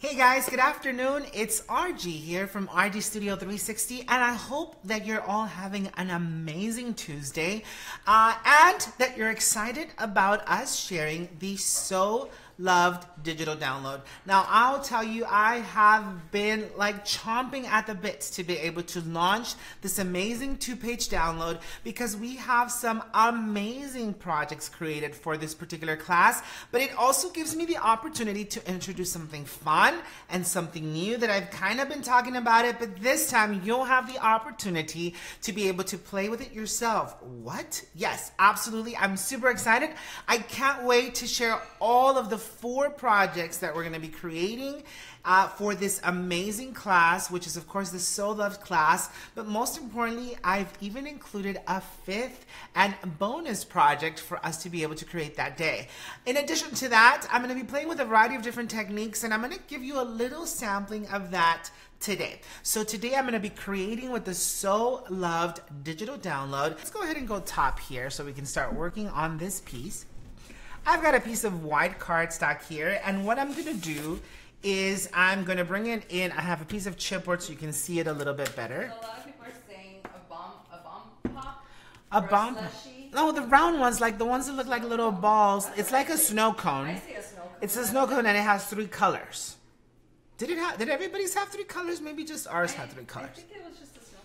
Hey guys, good afternoon. It's RG here from RG Studio 360, and I hope that you're all having an amazing Tuesday and that you're excited about us sharing the So Loved digital download. Now, I'll tell you, I have been like chomping at the bits to be able to launch this amazing 2-page download because we have some amazing projects created for this particular class, but it also gives me the opportunity to introduce something fun and something new that I've kind of been talking about it, but this time you'll have the opportunity to be able to play with it yourself. What? Yes, absolutely. I'm super excited. I can't wait to share all of the 4 projects that we're going to be creating for this amazing class, which is of course the So Loved class, but most importantly, I've even included a 5th and bonus project for us to be able to create that day. In addition to that, I'm going to be playing with a variety of different techniques, and I'm going to give you a little sampling of that today. So today I'm going to be creating with the So Loved digital download. Let's go ahead and go top here so we can start working on this piece. I've got a piece of white cardstock here, and what I'm going to do is I'm going to bring it in. I have a piece of chipboard so you can see it a little bit better. So a lot of people are saying a bomb pop. A bomb? No, the round ones, like the ones that look like little balls. It's like a snow cone. I see a snow cone. It's a snow cone and it has 3 colors. Did everybody's have 3 colors? Maybe just ours had 3 colors. I think it was just a snow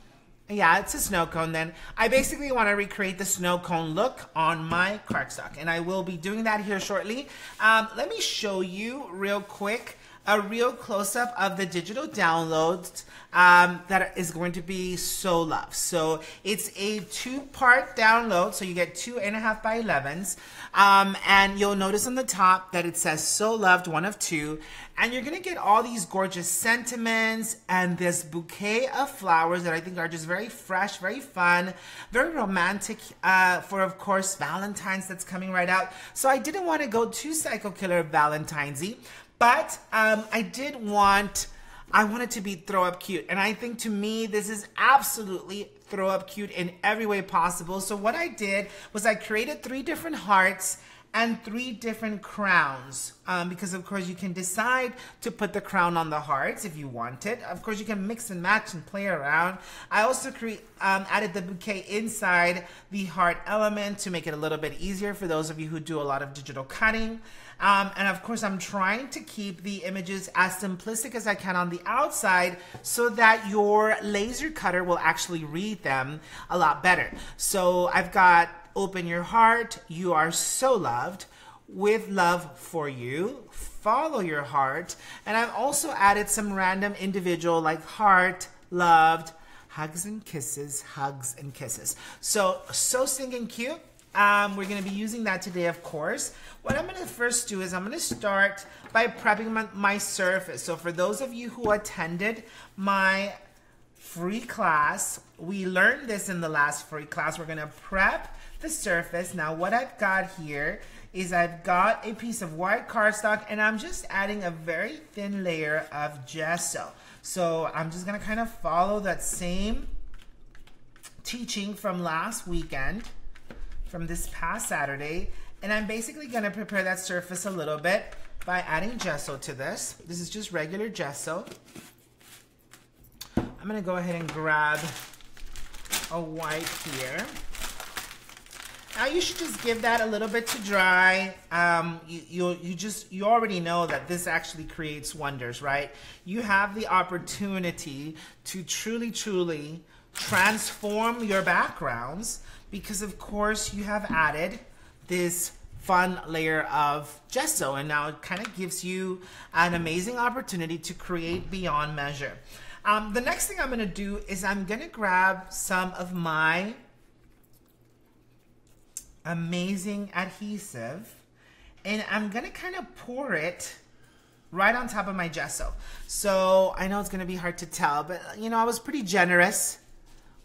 cone. Yeah, it's a snow cone then. I basically want to recreate the snow cone look on my cardstock, and I will be doing that here shortly. Let me show you real quick a real close-up of the digital downloads that is going to be So Loved. So it's a 2-part download, so you get 2.5 by 11s, and you'll notice on the top that it says So Loved 1 of 2, and you're gonna get all these gorgeous sentiments and this bouquet of flowers that I think are just very fresh, very fun, very romantic for, of course, Valentine's that's coming right out. So I didn't want to go too psycho killer Valentine's-y, but I wanted to be throw up cute, and I think to me this is absolutely throw up cute in every way possible. So what I did was I created 3 different hearts and 3 different crowns, because of course you can decide to put the crown on the hearts if you want it. Of course you can mix and match and play around. I also added the bouquet inside the heart element to make it a little bit easier for those of you who do a lot of digital cutting. And of course I'm trying to keep the images as simplistic as I can on the outside so that your laser cutter will actually read them a lot better. So I've got open your heart, you are so loved, with love for you, follow your heart, and I've also added some random individual like heart, loved, hugs and kisses, hugs and kisses. So stinking cute. We're going to be using that today, of course. What I'm going to first do is I'm going to start by prepping my surface. So for those of you who attended my free class, we learned this in the last free class. We're going to prep the surface. Now what I've got here is I've got a piece of white cardstock, and I'm just adding a very thin layer of gesso. So I'm just going to kind of follow that same teaching from last weekend, from this past Saturday, and I'm basically going to prepare that surface a little bit by adding gesso to this. This is just regular gesso. I'm going to go ahead and grab a white here. Now you should just give that a little bit to dry. You already know that this actually creates wonders, right? You have the opportunity to truly transform your backgrounds, because of course you have added this fun layer of gesso, and now it kind of gives you an amazing opportunity to create beyond measure. The next thing I'm going to do is I'm going to grab some of my amazing adhesive, and I'm going to kind of pour it right on top of my gesso. So I know it's going to be hard to tell, but you know, I was pretty generous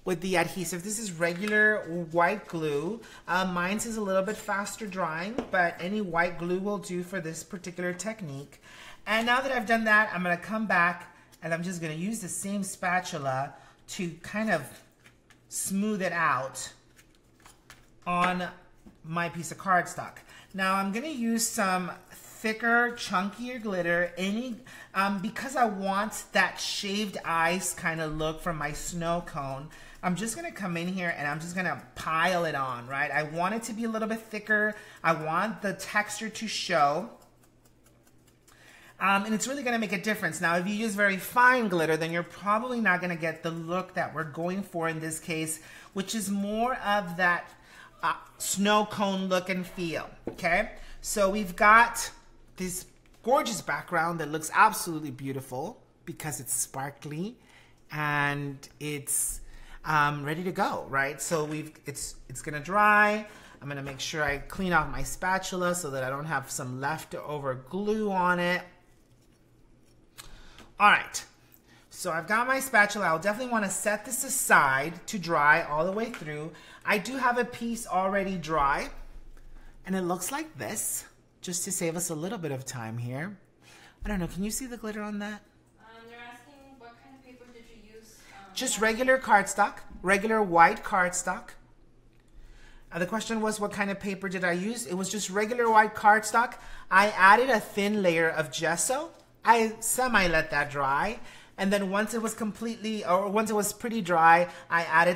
with the adhesive. This is regular white glue. Mine's is a little bit faster drying, but any white glue will do for this particular technique. And now that I've done that, I'm gonna come back and I'm just gonna use the same spatula to kind of smooth it out on my piece of cardstock. Now I'm gonna use some thicker, chunkier glitter, because I want that shaved ice kind of look from my snow cone, I'm just gonna come in here and I'm just gonna pile it on, right? I want it to be a little bit thicker. I want the texture to show. And it's really gonna make a difference. Now, if you use very fine glitter, then you're probably not gonna get the look that we're going for in this case, which is more of that snow cone look and feel, okay? So we've got this gorgeous background that looks absolutely beautiful because it's sparkly and it's ready to go, right? So it's gonna dry. I'm gonna make sure I clean off my spatula so that I don't have some leftover glue on it. All right, so I've got my spatula. I'll definitely wanna set this aside to dry all the way through. I do have a piece already dry, and it looks like this, just to save us a little bit of time here. I don't know, can you see the glitter on that? They're asking what kind of paper did you use? Just regular cardstock, regular white cardstock. The question was, what kind of paper did I use? It was just regular white cardstock. I added a thin layer of gesso. I semi-let that dry. And then once it was pretty dry, I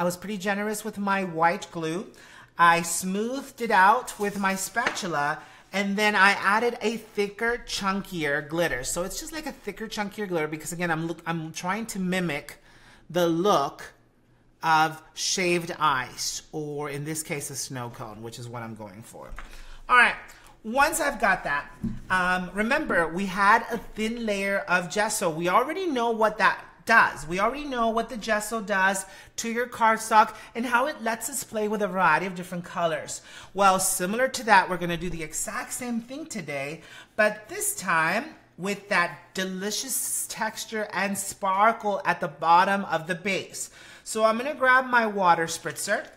was pretty generous with my white glue. I smoothed it out with my spatula, and then I added a thicker, chunkier glitter. So it's just like a thicker, chunkier glitter because, again, I'm trying to mimic the look of shaved ice, or in this case, a snow cone, which is what I'm going for. All right, once I've got that, remember, we had a thin layer of gesso. We already know what that does. We already know what the gesso does to your cardstock and how it lets us play with a variety of different colors. Well, similar to that, we're gonna do the exact same thing today, but this time with that delicious texture and sparkle at the bottom of the base. So I'm gonna grab my water spritzer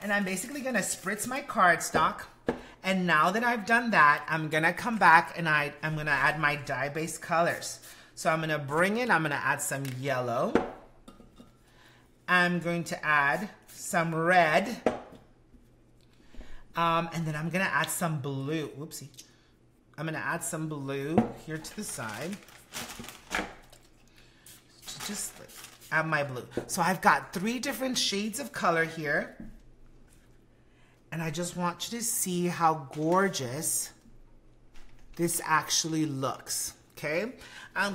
and I'm basically gonna spritz my cardstock. And now that I've done that, I'm gonna come back and I'm gonna add my dye-based colors. So I'm gonna I'm gonna add some yellow. I'm going to add some red. And then I'm gonna add some blue. Whoopsie. I'm gonna add some blue here to the side. Just add my blue. So I've got 3 different shades of color here. And I just want you to see how gorgeous this actually looks, okay?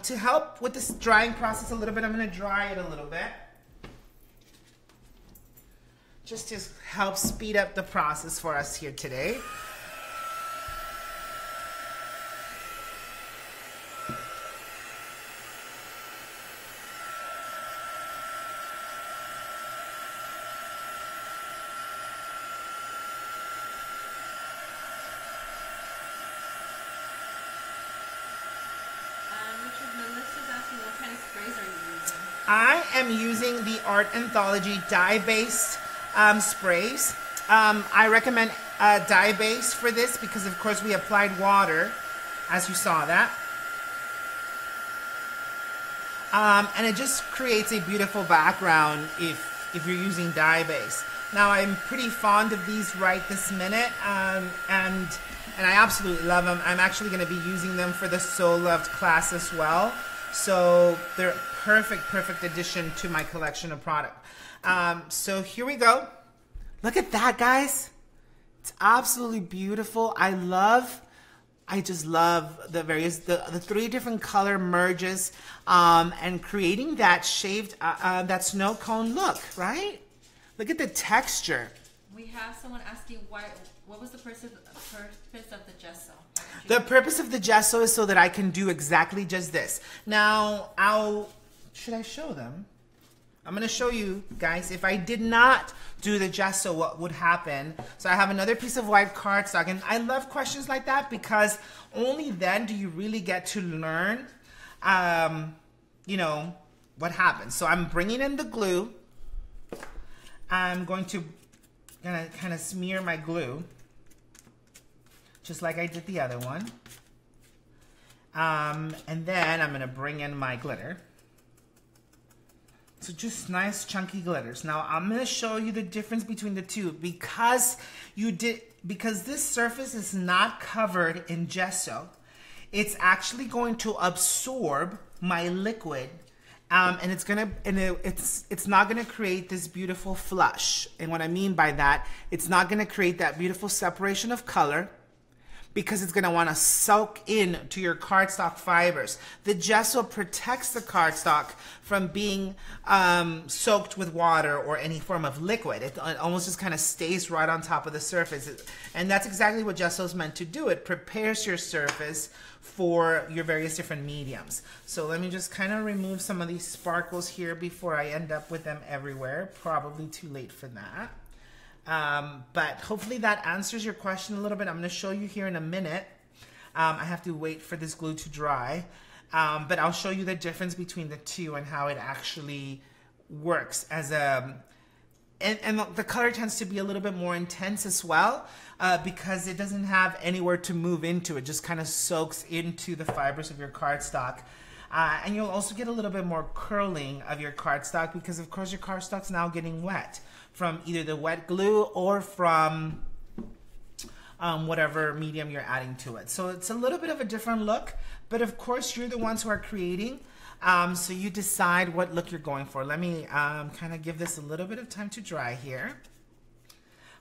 To help with this drying process a little bit, I'm gonna dry it a little bit. Just to help speed up the process for us here today. I am using the Art Anthology dye-based sprays. I recommend dye-based for this because, of course, we applied water, as you saw that. And it just creates a beautiful background if you're using dye-based. Now, I'm pretty fond of these right this minute, and I absolutely love them. I'm actually going to be using them for the So Loved class as well. So they're perfect addition to my collection of product. So here we go. Look at that, guys. It's absolutely beautiful. I just love the 3 different color merges and creating that shaved, that snow cone look, right? Look at the texture. We have someone asking what was the purpose of the gesso? The purpose of the gesso is so that I can do exactly just this. Now, should I show them? I'm gonna show you guys, if I did not do the gesso, what would happen. So I have another piece of white cardstock, and I love questions like that because only then do you really get to learn, you know, what happens. So I'm bringing in the glue. I'm gonna kind of smear my glue, just like I did the other one. And then I'm gonna bring in my glitter. So just nice chunky glitters. Now I'm gonna show you the difference between the two because this surface is not covered in gesso. It's actually going to absorb my liquid, and it's not gonna create this beautiful flush. And what I mean by that, it's not gonna create that beautiful separation of color, because it's going to want to soak in to your cardstock fibers. The gesso protects the cardstock from being soaked with water or any form of liquid. It almost just kind of stays right on top of the surface. And that's exactly what gesso is meant to do. It prepares your surface for your various different mediums. So let me just kind of remove some of these sparkles here before I end up with them everywhere. Probably too late for that. But hopefully that answers your question a little bit. I'm going to show you here in a minute. I have to wait for this glue to dry, but I'll show you the difference between the two and how it actually works as a, and the color tends to be a little bit more intense as well, because it doesn't have anywhere to move into. It just kind of soaks into the fibers of your cardstock. And you'll also get a little bit more curling of your cardstock because of course your cardstock's now getting wet from either the wet glue or from whatever medium you're adding to it. So it's a little bit of a different look, but of course you're the ones who are creating, so you decide what look you're going for. Let me kind of give this a little bit of time to dry here.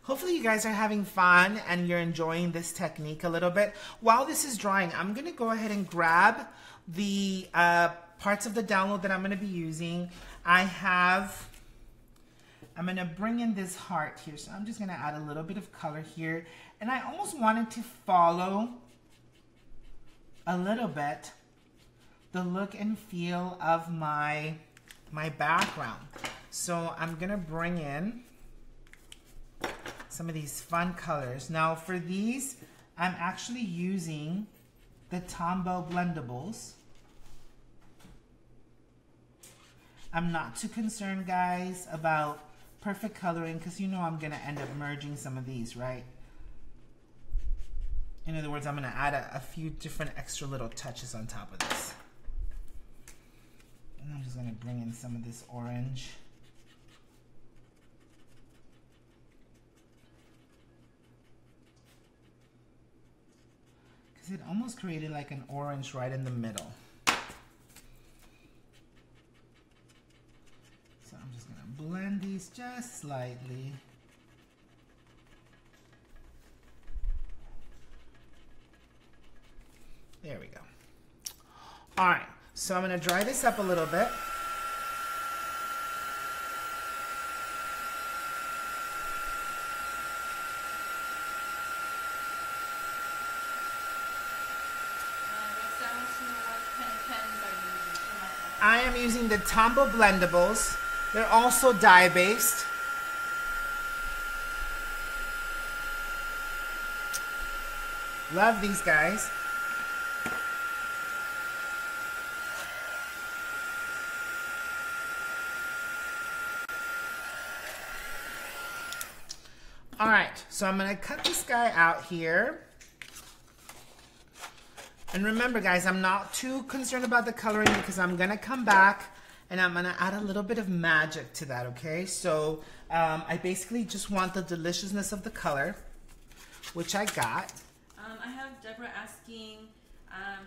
Hopefully you guys are having fun and you're enjoying this technique a little bit. While this is drying, I'm gonna go ahead and grab the parts of the download that I'm going to be using. I'm going to bring in this heart here. So I'm just going to add a little bit of color here. And I almost wanted to follow a little bit the look and feel of my background. So I'm going to bring in some of these fun colors. Now for these, I'm actually using the Tombow Blendables. I'm not too concerned, guys, about perfect coloring because you know I'm going to end up merging some of these, right? In other words, I'm going to add a few different extra little touches on top of this. And I'm just going to bring in some of this orange. It almost created like an orange right in the middle. So I'm just going to blend these just slightly. There we go. All right, so I'm going to dry this up a little bit. I am using the Tombow Blendables. They're also dye-based. Love these guys. All right, so I'm gonna cut this guy out here. And remember guys, I'm not too concerned about the coloring because I'm gonna come back and I'm gonna add a little bit of magic to that, okay? So I basically just want the deliciousness of the color, which I got. I have Deborah asking,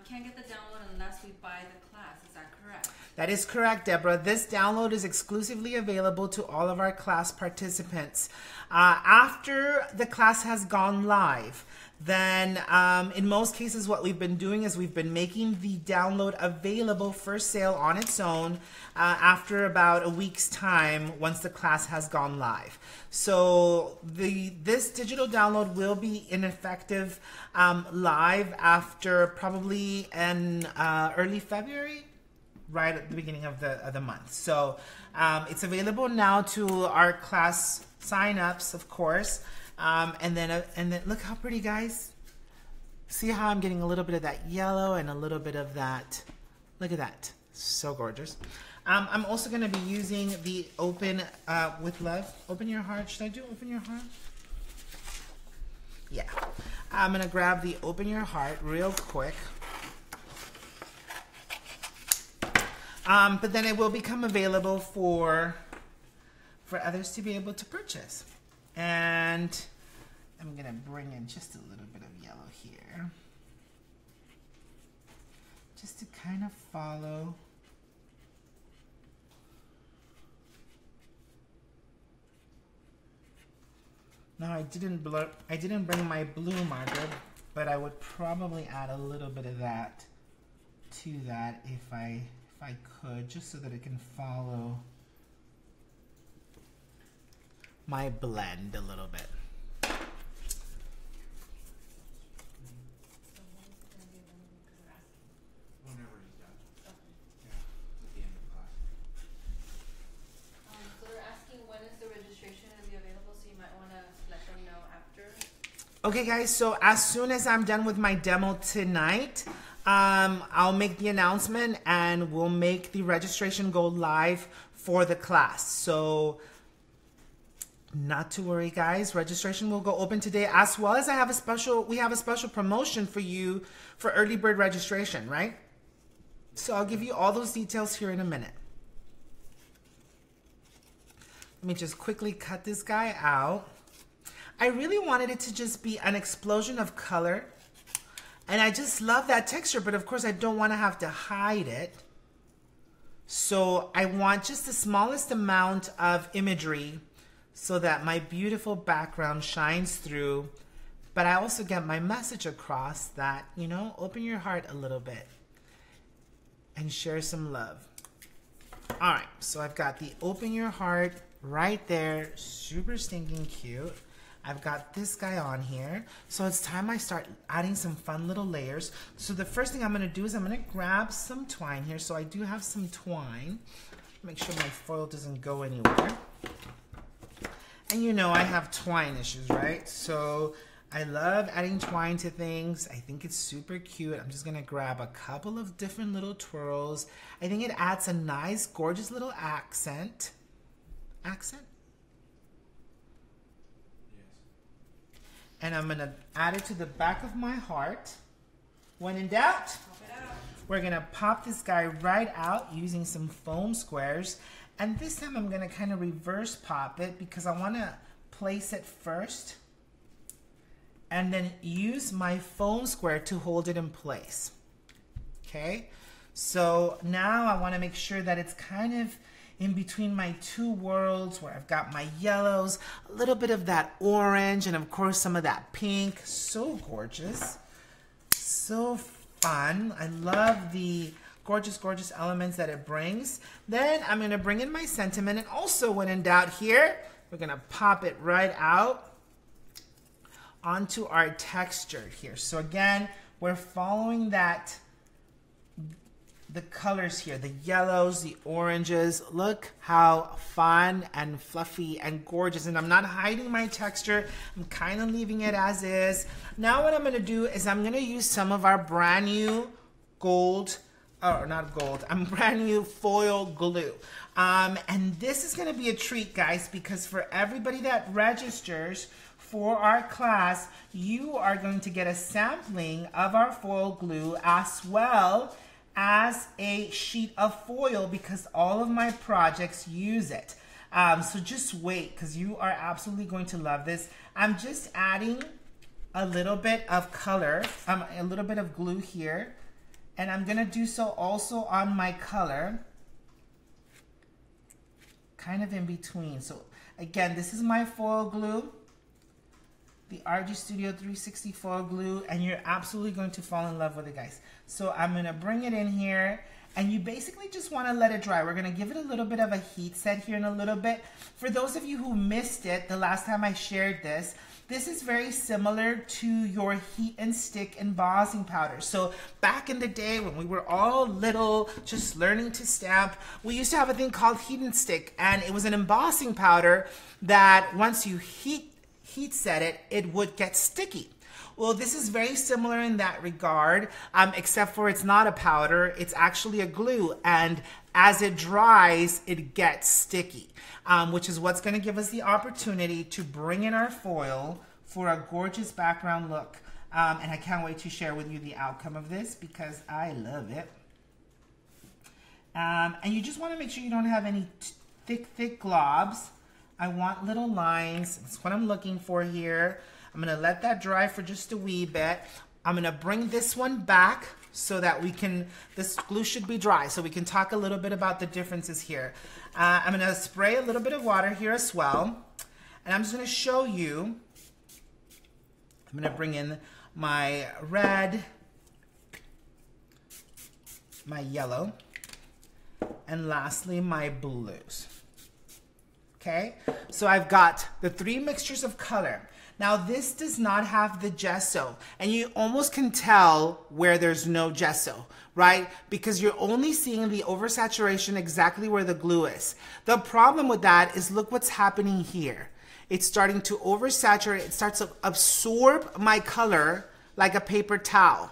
can't get the download unless we buy the class, is that correct? That is correct, Deborah. This download is exclusively available to all of our class participants. After the class has gone live, then in most cases what we've been doing is we've been making the download available for sale on its own after about a week's time once the class has gone live. So this digital download will be ineffective live after probably in early February, right at the beginning of the month. So it's available now to our class signups, of course. And then look how pretty, guys. See how I'm getting a little bit of that yellow and a little bit of that. Look at that. So gorgeous. I'm also going to be using the Open with Love. Open Your Heart. Should I do Open Your Heart? Yeah. I'm going to grab the Open Your Heart real quick. But then it will become available for others to be able to purchase. And I'm gonna bring in just a little bit of yellow here, just to kind of follow. Now I didn't bring my blue marker, but I would probably add a little bit of that to that if I could, just so that it can follow my blend a little bit. Whenever he's done. Yeah, at the end of the class. So they're asking when is the registration going to be available, so you might want to let them know after. Okay guys, so as soon as I'm done with my demo tonight, I'll make the announcement and we'll make the registration go live for the class. So not to worry guys, registration will go open today, as well as we have a special promotion for you for early bird registration, right? So I'll give you all those details here in a minute. Let me just quickly cut this guy out. I really wanted it to just be an explosion of color, and I just love that texture, but of course I don't want to have to hide it. So I want just the smallest amount of imagery so that my beautiful background shines through, but I also get my message across that, you know, open your heart a little bit and share some love. All right, so I've got the open your heart right there, super stinking cute. I've got this guy on here. So it's time I start adding some fun little layers. So the first thing I'm gonna do is I'm gonna grab some twine here. So I do have some twine. Make sure my foil doesn't go anywhere. And you know I have twine issues, right? So I love adding twine to things. I think it's super cute. I'm just gonna grab a couple of different little twirls. I think it adds a nice, gorgeous little accent. Accent? And I'm gonna add it to the back of my heart. When in doubt, we're gonna pop this guy right out using some foam squares. And this time I'm gonna kind of reverse pop it because I wanna place it first and then use my foam square to hold it in place. Okay, so now I wanna make sure that it's kind of in between my two worlds where I've got my yellows, a little bit of that orange, and of course some of that pink. So gorgeous, so fun. I love the gorgeous, gorgeous elements that it brings. Then I'm gonna bring in my sentiment, and also when in doubt here, we're gonna pop it right out onto our texture here. So again, we're following the colors here, the yellows, the oranges. Look how fun and fluffy and gorgeous. And I'm not hiding my texture. I'm kind of leaving it as is. Now what I'm gonna do is I'm gonna use some of our brand new brand new foil glue. And this is gonna be a treat, guys, because for everybody that registers for our class, you are going to get a sampling of our foil glue as well as a sheet of foil, because all of my projects use it. So just wait, because you are absolutely going to love this. I'm just adding a little bit of color, a little bit of glue here, and I'm gonna do so also on my color, kind of in between. So again, this is my foil glue, the RG Studio 360 foil glue, and you're absolutely going to fall in love with it, guys. So I'm gonna bring it in here, and you basically just wanna let it dry. We're gonna give it a little bit of a heat set here in a little bit. For those of you who missed it the last time I shared this, this is very similar to your heat and stick embossing powder. So back in the day when we were all little, just learning to stamp, we used to have a thing called heat and stick, and it was an embossing powder that once you heat set it, it would get sticky. Well, this is very similar in that regard, except for it's not a powder, it's actually a glue, and as it dries, it gets sticky, which is what's gonna give us the opportunity to bring in our foil for a gorgeous background look. And I can't wait to share with you the outcome of this because I love it. And you just want to make sure you don't have any thick globs. I want little lines. That's what I'm looking for here. I'm going to let that dry for just a wee bit. I'm going to bring this one back so that we can, this glue should be dry, so we can talk a little bit about the differences here. I'm going to spray a little bit of water here as well. And I'm just going to show you. I'm going to bring in my red, my yellow, and lastly my blues. Okay, so I've got the 3 mixtures of color. Now this does not have the gesso, and you almost can tell where there's no gesso, right? Because you're only seeing the oversaturation exactly where the glue is. The problem with that is look what's happening here. It's starting to oversaturate. It starts to absorb my color like a paper towel.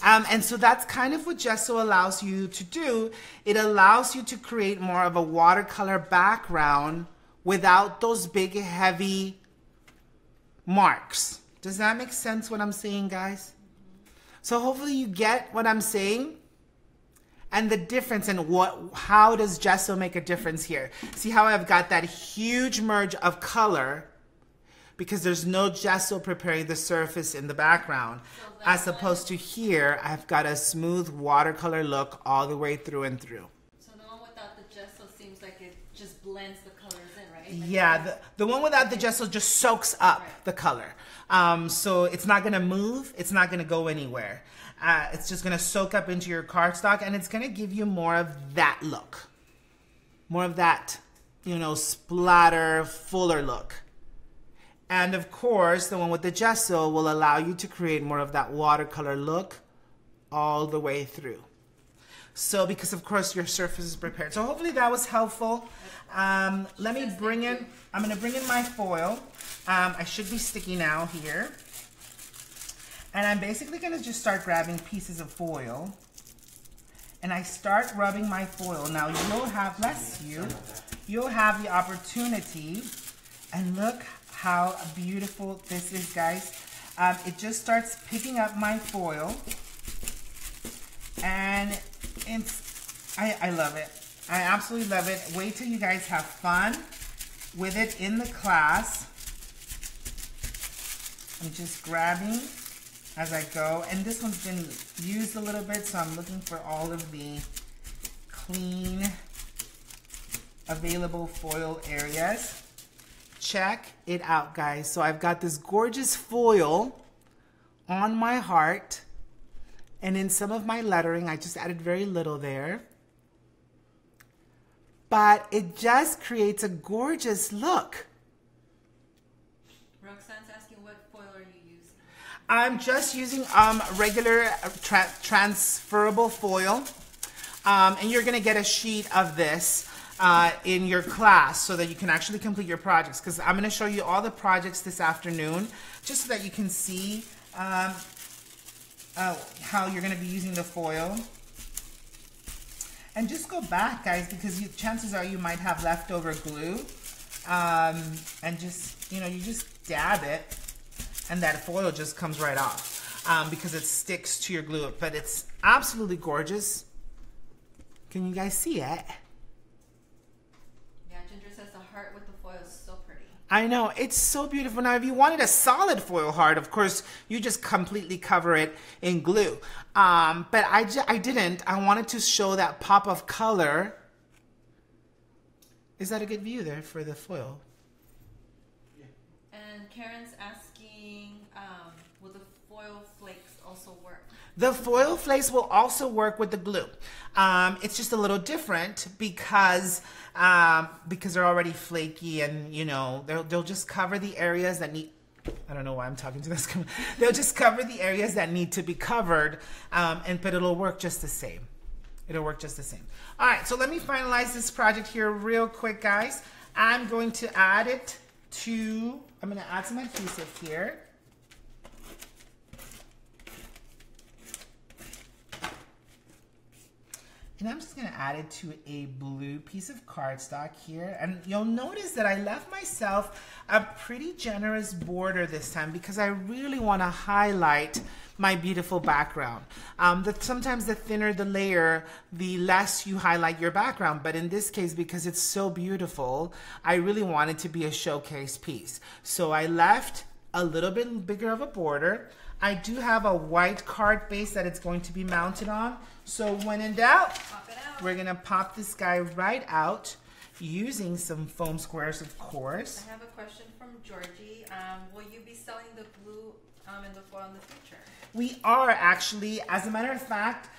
And so that's kind of what gesso allows you to do. It allows you to create more of a watercolor background without those big, heavy marks. Does that make sense what I'm saying, guys? So hopefully you get what I'm saying and the difference and how does gesso make a difference here. See how I've got that huge merge of color because there's no gesso preparing the surface in the background. So as opposed to here, I've got a smooth watercolor look all the way through and through. So the one without the gesso seems like it just blends the colors in, right? Like yeah, the one without the gesso just soaks up the color. So it's not gonna move, it's not gonna go anywhere. It's just gonna soak up into your cardstock and it's gonna give you more of that look. More of that, you know, splatter, fuller look. And of course, the one with the gesso will allow you to create more of that watercolor look all the way through. So because of course your surface is prepared. So hopefully that was helpful. Let me bring in, I'm gonna bring in my foil. I should be sticky now here. And I'm basically gonna just start grabbing pieces of foil. And I start rubbing my foil. Now you'll have, bless you, you'll have the opportunity, and look how beautiful this is, guys. It just starts picking up my foil. And I love it. I absolutely love it. Wait till you guys have fun with it in the class. I'm just grabbing as I go. And this one's been used a little bit, so I'm looking for all of the clean, available foil areas. Check it out, guys. So I've got this gorgeous foil on my heart. And in some of my lettering, I just added very little there. But it just creates a gorgeous look. Roxanne's asking what foil are you using? I'm just using regular transferable foil. And you're gonna get a sheet of this in your class so that you can actually complete your projects, because I'm going to show you all the projects this afternoon just so that you can see how you're going to be using the foil. And just go back, guys, because chances are you might have leftover glue, and just, you know, you just dab it and that foil just comes right off because it sticks to your glue. But it's absolutely gorgeous. Can you guys see it? With the foil is so pretty. I know, it's so beautiful. Now if you wanted a solid foil heart, of course you just completely cover it in glue, but I didn't. I wanted to show that pop of color. Is that a good view there for the foil? Yeah. And Karen's asking, will the foil flakes also work? The foil flakes will also work with the glue. It's just a little different because they're already flaky, and you know they'll just cover the areas that need. I don't know why I'm talking to this. They'll just cover the areas that need to be covered, but it'll work just the same. It'll work just the same. All right, so let me finalize this project here real quick, guys. I'm going to add it to. I'm going to add some adhesive here. And I'm just gonna add it to a blue piece of cardstock here. And you'll notice that I left myself a pretty generous border this time because I really wanna highlight my beautiful background. Sometimes the thinner the layer, the less you highlight your background. But in this case, because it's so beautiful, I really want it to be a showcase piece. So I left a little bit bigger of a border. I do have a white card base that it's going to be mounted on. So when in doubt, we're gonna pop this guy right out using some foam squares, of course. I have a question from Georgie. Will you be selling the glue and the foil in the future? We are actually. As a matter of fact,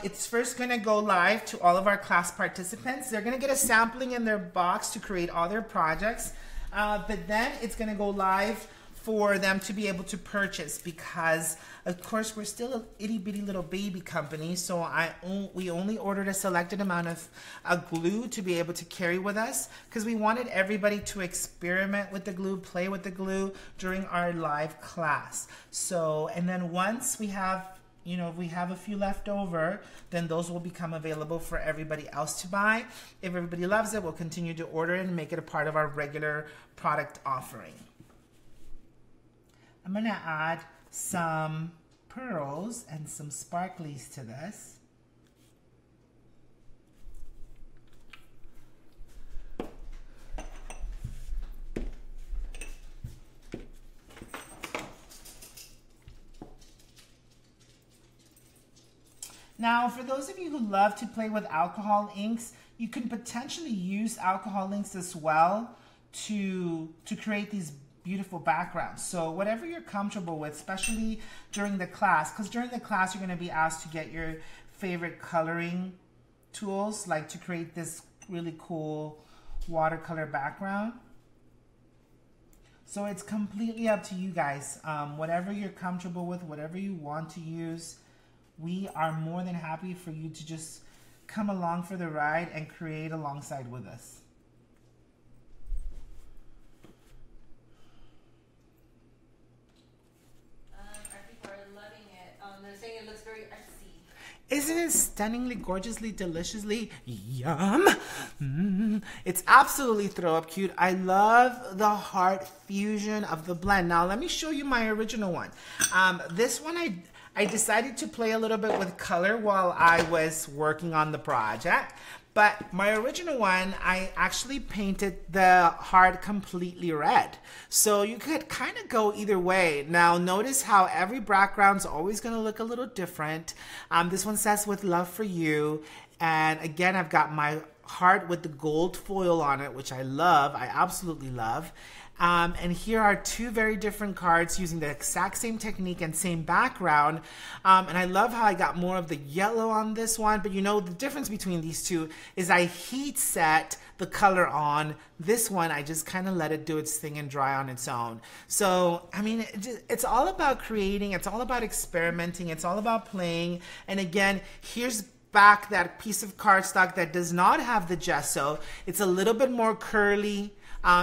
it's first going to go live to all of our class participants. They're going to get a sampling in their box to create all their projects, but then it's going to go live for them to be able to purchase, because of course we're still a itty bitty little baby company, so we only ordered a selected amount of glue to be able to carry with us, because we wanted everybody to experiment with the glue, play with the glue during our live class. So, and then once we have, you know, if we have a few left over, then those will become available for everybody else to buy. If everybody loves it, we'll continue to order it and make it a part of our regular product offering. I'm going to add some pearls and some sparklies to this. Now, for those of you who love to play with alcohol inks, you can potentially use alcohol inks as well to create these beautiful backgrounds. So whatever you're comfortable with, especially during the class, because during the class you're going to be asked to get your favorite coloring tools, like to create this really cool watercolor background. So it's completely up to you guys. Whatever you're comfortable with, whatever you want to use, we are more than happy for you to just come along for the ride and create alongside with us. Saying it looks very artsy. Isn't it stunningly, gorgeously, deliciously yum? It's absolutely throw up cute. I love the heart fusion of the blend. Now let me show you my original one. This one I decided to play a little bit with color while I was working on the project. But my original one, I actually painted the heart completely red. So you could kind of go either way. Now notice how every background's always going to look a little different. This one says with love for you. And again, I've got my heart with the gold foil on it, which I love. I absolutely love. And here are two very different cards using the exact same technique and same background. And I love how I got more of the yellow on this one. But you know, the difference between these two is I heat set the color on. This one, I just kind of let it do its thing and dry on its own. So, I mean, it's all about creating. It's all about experimenting. It's all about playing. And again, here's back that piece of cardstock that does not have the gesso. It's a little bit more curly.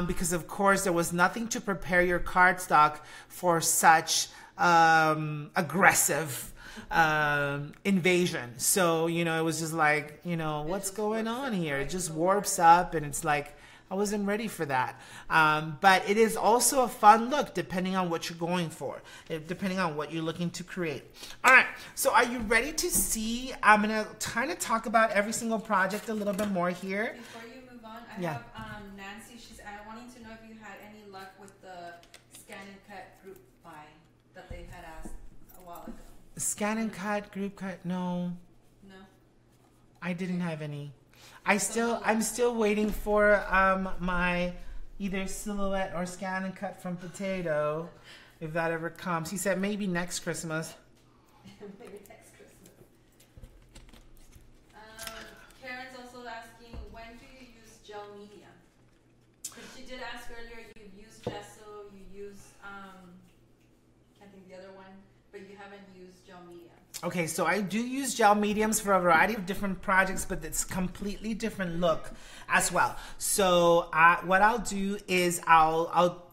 Because of course there was nothing to prepare your cardstock for such aggressive invasion. So, you know, it was just like, you know, what's going on here? It just warps up and it's like, I wasn't ready for that. But it is also a fun look depending on what you're going for, depending on what you're looking to create. All right, so are you ready to see? I'm going to kind of talk about every single project a little bit more here. Before you move on, I have Nancy. She's wanting to know if you had any luck with the scan and cut group buy that they had asked a while ago. Scan and cut, group cut, no. No? I didn't have any. I'm still waiting for my either silhouette or scan and cut from Potato, if that ever comes. He said maybe next Christmas. Maybe next Christmas. Karen's also asking, when do you use gel media? Because she did ask earlier, you've used gesso, you use can't think of the other one, but you haven't used gel media. Okay, so I do use gel mediums for a variety of different projects, but it's completely different look as well. So what I'll do is I'll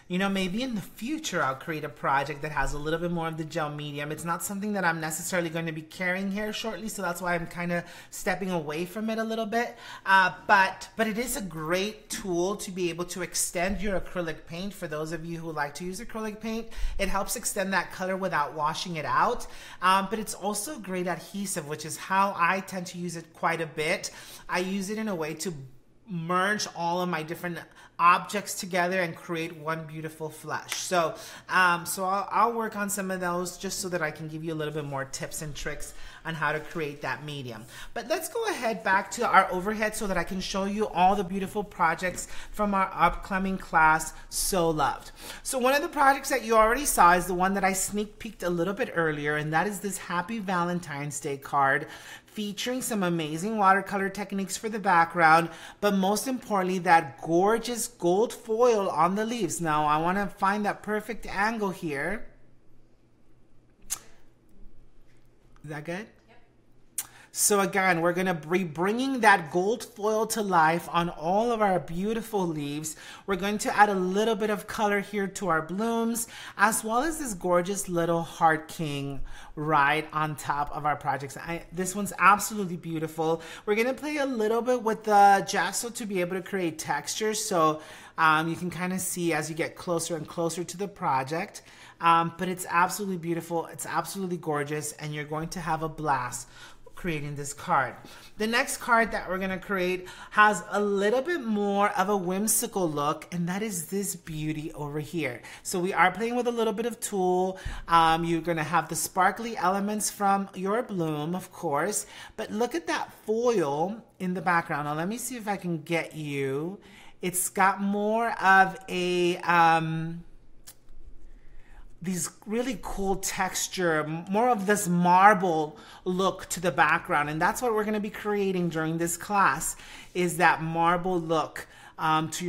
You know, maybe in the future I'll create a project that has a little bit more of the gel medium. It's not something that I'm necessarily going to be carrying here shortly, so that's why I'm kind of stepping away from it a little bit. But it is a great tool to be able to extend your acrylic paint. For those of you who like to use acrylic paint, it helps extend that color without washing it out. But it's also a great adhesive, which is how I tend to use it quite a bit. I use it in a way to merge all of my different objects together and create one beautiful flush. So I'll work on some of those just so that I can give you a little bit more tips and tricks on how to create that medium. But let's go ahead back to our overhead so that I can show you all the beautiful projects from our upcoming class, So Loved. So one of the projects that you already saw is the one that I sneak peeked a little bit earlier, and that is this Happy Valentine's Day card featuring some amazing watercolor techniques for the background, but most importantly, that gorgeous gold foil on the leaves. Now, I want to find that perfect angle here. Is that good? So again, we're going to be bringing that gold foil to life on all of our beautiful leaves. We're going to add a little bit of color here to our blooms, as well as this gorgeous little heart king right on top of our projects. This one's absolutely beautiful. We're going to play a little bit with the gesso to be able to create texture, so you can kind of see as you get closer and closer to the project. But it's absolutely beautiful. It's absolutely gorgeous, and you're going to have a blast creating this card. The next card that we're going to create has a little bit more of a whimsical look, and that is this beauty over here. So we are playing with a little bit of tulle. You're going to have the sparkly elements from your bloom, of course, but look at that foil in the background. Now let me see if I can get you. It's got more of a these really cool texture, more of this marble look to the background, and that's what we're going to be creating during this class, is that marble look to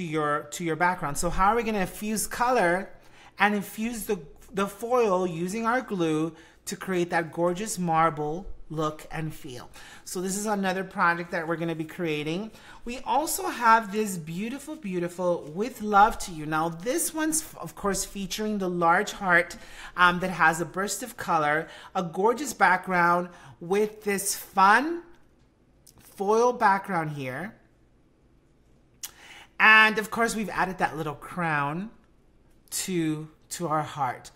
your background. So how are we going to infuse color and infuse the foil using our glue to create that gorgeous marble look and feel? So this is another project that we're going to be creating. We also have this beautiful, beautiful With Love to You. Now this one's of course featuring the large heart that has a burst of color, a gorgeous background with this fun foil background here. And of course we've added that little crown to our heart.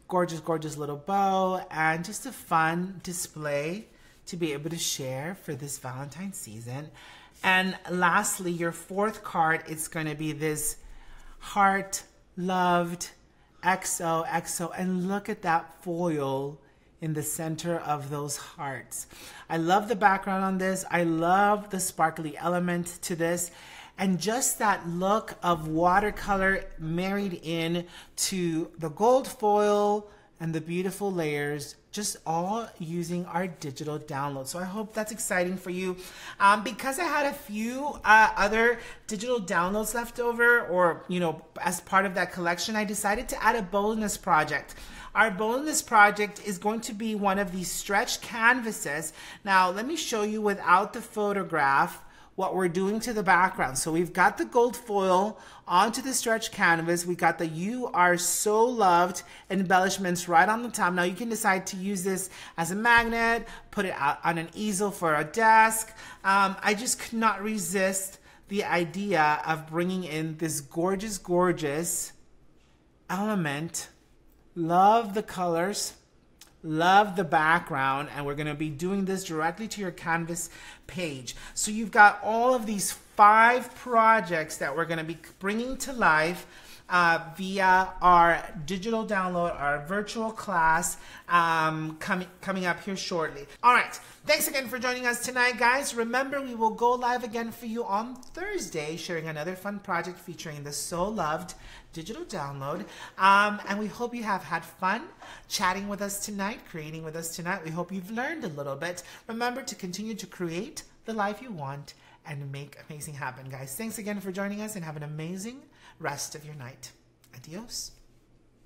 Gorgeous, gorgeous little bow, and just a fun display to be able to share for this Valentine's season. And lastly, your fourth card, it's going to be this heart loved XOXO, and look at that foil in the center of those hearts. I love the background on this. I love the sparkly element to this. And just that look of watercolor married in to the gold foil and the beautiful layers, just all using our digital download. So I hope that's exciting for you. Because I had a few other digital downloads left over, or as part of that collection, I decided to add a bonus project. Our bonus project is going to be one of these stretch canvases. Now let me show you without the photograph what we're doing to the background. So we've got the gold foil onto the stretch canvas. We got the You Are So Loved embellishments right on the top. Now you can decide to use this as a magnet, put it out on an easel for a desk. I just could not resist the idea of bringing in this gorgeous, gorgeous element. Love the colors. Love the background, and we're going to be doing this directly to your Canvas page. So you've got all of these 5 projects that we're going to be bringing to life via our digital download, our virtual class coming up here shortly. All right, thanks again for joining us tonight, guys. Remember, we will go live again for you on Thursday, sharing another fun project featuring the So Loved digital download. And we hope you have had fun chatting with us tonight, creating with us tonight. We hope you've learned a little bit. Remember to continue to create the life you want and make amazing happen, guys. Thanks again for joining us, and have an amazing rest of your night. Adios.